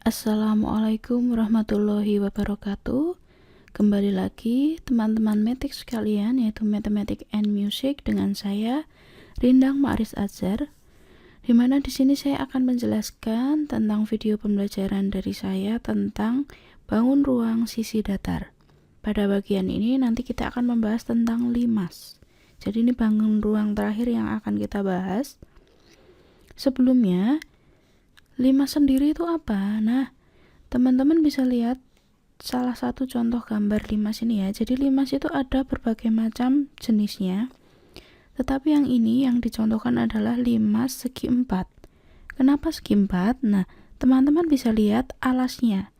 Assalamualaikum warahmatullahi wabarakatuh. Kembali lagi teman-teman metik sekalian, yaitu Mathematics and Music dengan saya Rindang Ma'aris Azhar. Dimana di sini saya akan menjelaskan tentang video pembelajaran dari saya tentang bangun ruang sisi datar. Pada bagian ini nanti kita akan membahas tentang limas. Jadi ini bangun ruang terakhir yang akan kita bahas. Sebelumnya, limas sendiri itu apa? Nah, teman-teman bisa lihat salah satu contoh gambar limas ini ya. Jadi limas itu ada berbagai macam jenisnya. Tetapi yang ini yang dicontohkan adalah limas segi 4. Kenapa segi 4? Nah, teman-teman bisa lihat alasnya.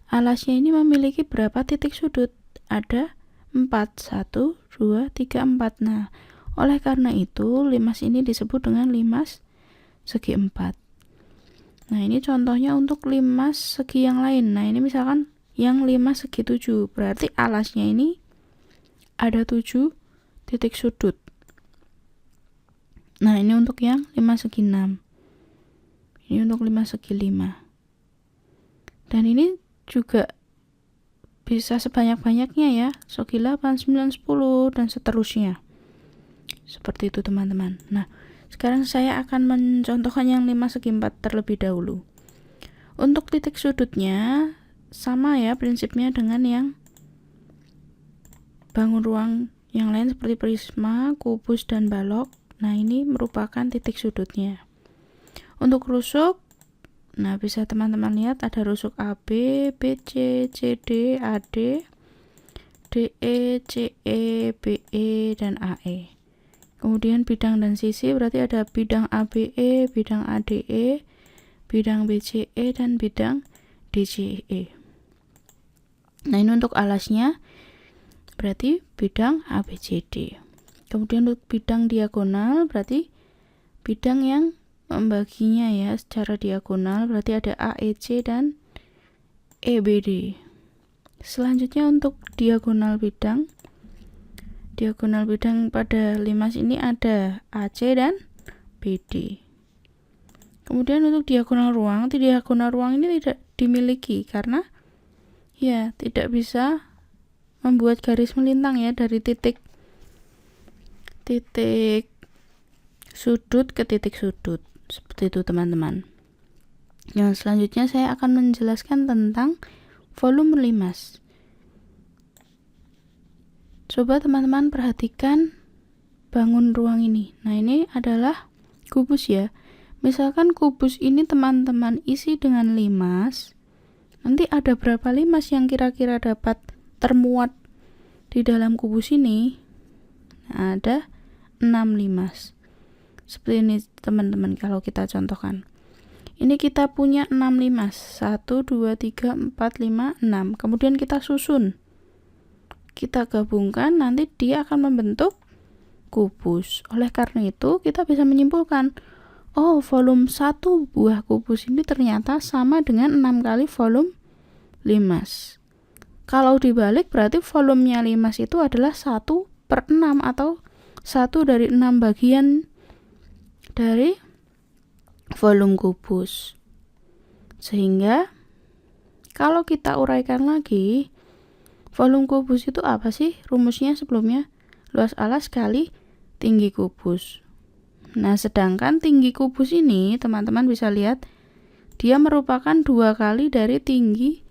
Alasnya ini memiliki berapa titik sudut? Ada 4. 1, 2, 3, 4. Nah, oleh karena itu limas ini disebut dengan limas segi 4. Nah, ini contohnya untuk limas segi yang lain. Nah, ini misalkan yang limas segi 7. Berarti alasnya ini ada 7 titik sudut. Nah, ini untuk yang limas segi 6. Ini untuk limas segi 5. Dan ini juga bisa sebanyak-banyaknya ya. Segi 8, 9, 10, dan seterusnya. Seperti itu teman-teman. Nah, sekarang saya akan mencontohkan yang limas segi 4 terlebih dahulu. Untuk titik sudutnya sama ya prinsipnya dengan yang bangun ruang yang lain seperti prisma, kubus, dan balok. Nah, ini merupakan titik sudutnya. Untuk rusuk, nah bisa teman-teman lihat ada rusuk AB, BC, CD, AD, DE, CE, BE, dan AE. Kemudian bidang dan sisi berarti ada bidang ABE, bidang ADE, bidang BCE, dan bidang DCE. Nah, ini untuk alasnya berarti bidang ABCD. Kemudian untuk bidang diagonal berarti bidang yang membaginya ya secara diagonal berarti ada AEC dan EBD. Selanjutnya untuk diagonal bidang pada limas ini ada AC dan BD. Kemudian untuk diagonal ruang ini tidak dimiliki karena ya tidak bisa membuat garis melintang ya dari titik sudut ke titik sudut. Seperti itu teman-teman. Yang selanjutnya saya akan menjelaskan tentang volume limas. Coba teman-teman perhatikan bangun ruang ini. Nah, ini adalah kubus ya. Misalkan kubus ini teman-teman isi dengan limas. Nanti ada berapa limas yang kira-kira dapat termuat di dalam kubus ini? Nah, ada 6 limas. Seperti ini teman-teman kalau kita contohkan. Ini kita punya 6 limas. 1, 2, 3, 4, 5, 6. Kemudian kita susun. Kita gabungkan, nanti dia akan membentuk kubus. Oleh karena itu, kita bisa menyimpulkan, oh, volume 1 buah kubus ini ternyata sama dengan 6 kali volume limas. Kalau dibalik, berarti volumenya limas itu adalah 1/6 atau 1 dari 6 bagian dari volume kubus. Sehingga, kalau kita uraikan lagi, volume kubus itu apa sih? Rumusnya sebelumnya luas alas kali tinggi kubus. Nah, sedangkan tinggi kubus ini teman-teman bisa lihat dia merupakan 2 kali dari tinggi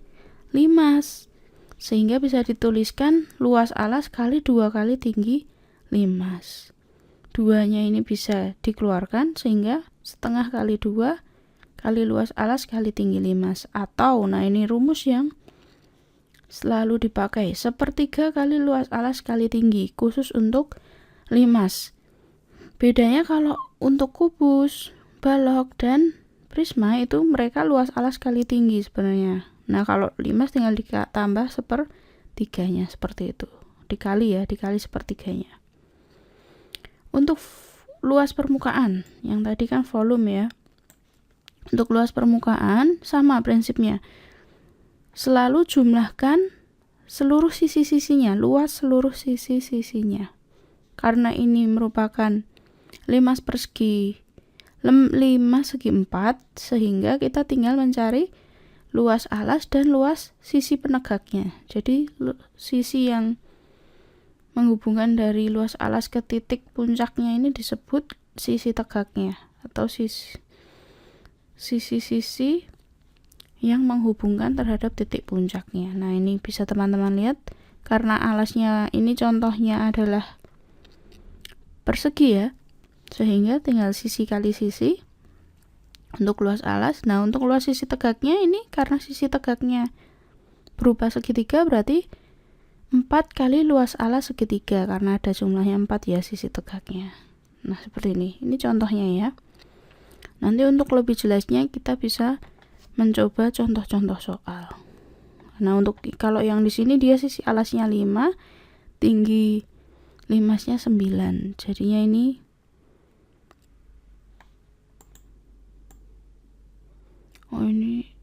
limas. Sehingga bisa dituliskan luas alas kali 2 kali tinggi limas. Duanya ini bisa dikeluarkan sehingga setengah kali 2 kali luas alas kali tinggi limas. Atau, nah ini rumus yang selalu dipakai, 1/3 kali luas alas kali tinggi, khusus untuk limas. Bedanya kalau untuk kubus, balok, dan prisma itu mereka luas alas kali tinggi sebenarnya. Nah, kalau limas tinggal ditambah 1/3-nya seperti itu. Dikali 1/3-nya. Untuk luas permukaan, yang tadi kan volume ya. Untuk luas permukaan sama prinsipnya. Selalu jumlahkan seluruh sisi-sisinya, luas seluruh sisi-sisinya. Karena ini merupakan limas persegi 4, sehingga kita tinggal mencari luas alas dan luas sisi penegaknya. Jadi sisi yang menghubungkan dari luas alas ke titik puncaknya ini disebut sisi tegaknya, atau sisi-sisi yang menghubungkan terhadap titik puncaknya. Nah, ini bisa teman-teman lihat, karena alasnya ini contohnya adalah persegi ya, sehingga tinggal sisi kali sisi untuk luas alas. Nah, untuk luas sisi tegaknya ini, karena sisi tegaknya berupa segitiga, berarti 4 kali luas alas segitiga, karena ada jumlahnya 4 ya sisi tegaknya. Nah, seperti ini contohnya ya. Nanti untuk lebih jelasnya kita bisa mencoba contoh-contoh soal. Nah, untuk kalau yang di sini dia sisi alasnya 5, tinggi limasnya 9, jadinya ini ini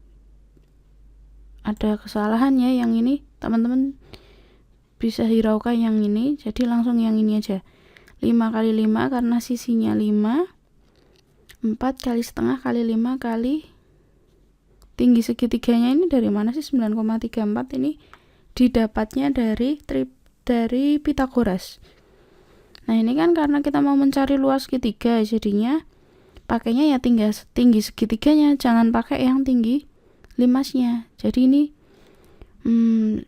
ada kesalahannya. Yang ini teman-teman bisa hiraukan yang ini, jadi langsung yang ini aja. 5 kali 5 karena sisinya 5, 4 kali setengah kali 5 kali tinggi segitiganya ini dari mana sih? 9,34 ini didapatnya dari Pitagoras. Nah, ini kan karena kita mau mencari luas segitiga, jadinya pakainya ya tinggi segitiganya, jangan pakai yang tinggi limasnya. Jadi ini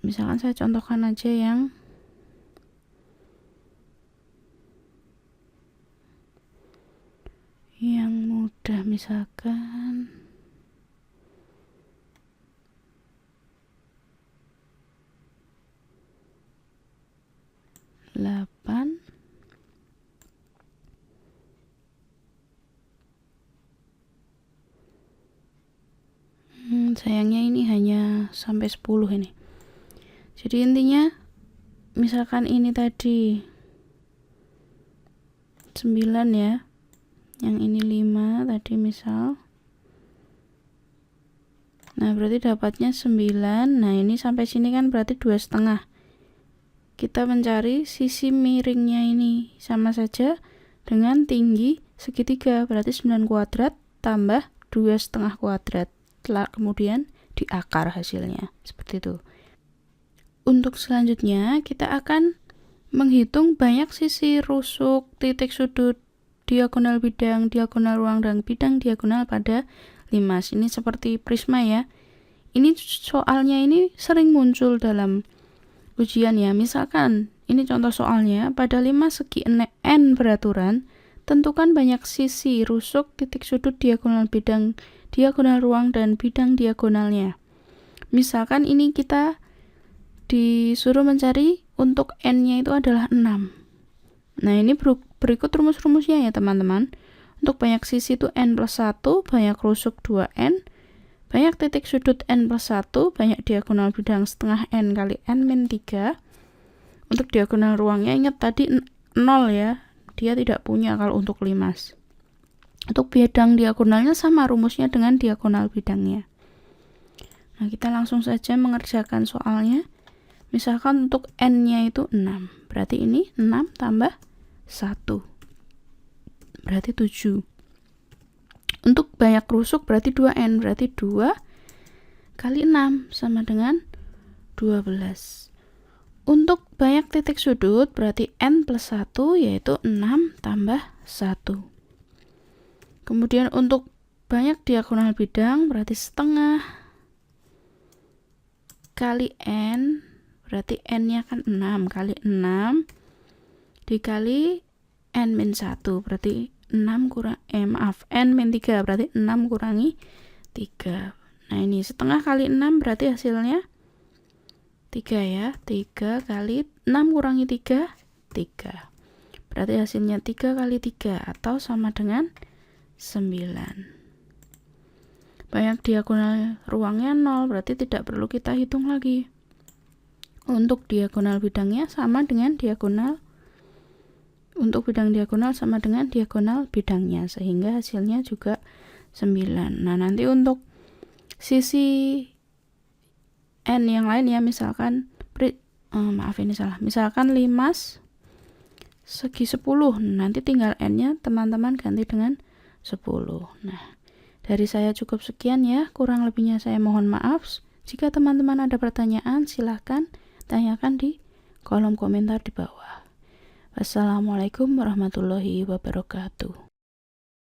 misalkan saya contohkan aja yang mudah, misalkan sayangnya ini hanya sampai 10 ini. Jadi intinya misalkan ini tadi 9 ya, yang ini 5 tadi misal. Nah, berarti dapatnya 9. Nah, ini sampai sini kan berarti 2,5. Kita mencari sisi miringnya ini, sama saja dengan tinggi segitiga, berarti 9 kuadrat tambah 2,5 kuadrat. Kemudian diakar hasilnya, seperti itu. Untuk selanjutnya kita akan menghitung banyak sisi rusuk, titik sudut, diagonal bidang, diagonal ruang, dan bidang diagonal pada limas. Ini seperti prisma ya. Ini soalnya ini sering muncul dalam ujian ya. Misalkan ini contoh soalnya, pada limas segi n beraturan, tentukan banyak sisi rusuk, titik sudut, diagonal bidang, diagonal ruang, dan bidang diagonalnya. Misalkan ini kita disuruh mencari untuk n-nya itu adalah 6. Nah, ini berikut rumus-rumusnya ya teman-teman. Untuk banyak sisi itu n plus 1, banyak rusuk 2n, banyak titik sudut n plus 1, banyak diagonal bidang setengah n kali n min 3. Untuk diagonal ruangnya ingat tadi 0 ya, dia tidak punya kalau untuk limas. Untuk bidang diagonalnya sama rumusnya dengan diagonal bidangnya. Nah, kita langsung saja mengerjakan soalnya. Misalkan untuk n-nya itu 6, berarti ini 6 tambah 1, berarti 7. Untuk banyak rusuk berarti 2n, berarti 2 kali 6 sama dengan 12. Untuk banyak titik sudut berarti n plus 1, yaitu 6 tambah 1. Kemudian untuk banyak diagonal bidang berarti setengah kali n, berarti n-nya kan 6 kali 6 dikali n min 1, berarti 6 kurang n min 3, berarti 6 kurangi 3. Nah, ini setengah kali 6 berarti hasilnya 3 ya. 3 kali 6 kurangi 3, 3. Berarti hasilnya 3 kali 3 atau sama dengan 9. Banyak diagonal ruangnya 0, berarti tidak perlu kita hitung lagi. Untuk diagonal bidangnya sama dengan diagonal, untuk bidang diagonal sama dengan diagonal bidangnya, sehingga hasilnya juga 9. Nah, nanti untuk sisi n yang lain ya, misalkan ini salah. Misalkan limas segi 10, nanti tinggal n-nya teman-teman ganti dengan 10. Nah, Dari saya cukup sekian ya, kurang lebihnya saya mohon maaf. Jika teman-teman ada pertanyaan, silahkan tanyakan di kolom komentar di bawah. Wassalamualaikum warahmatullahi wabarakatuh.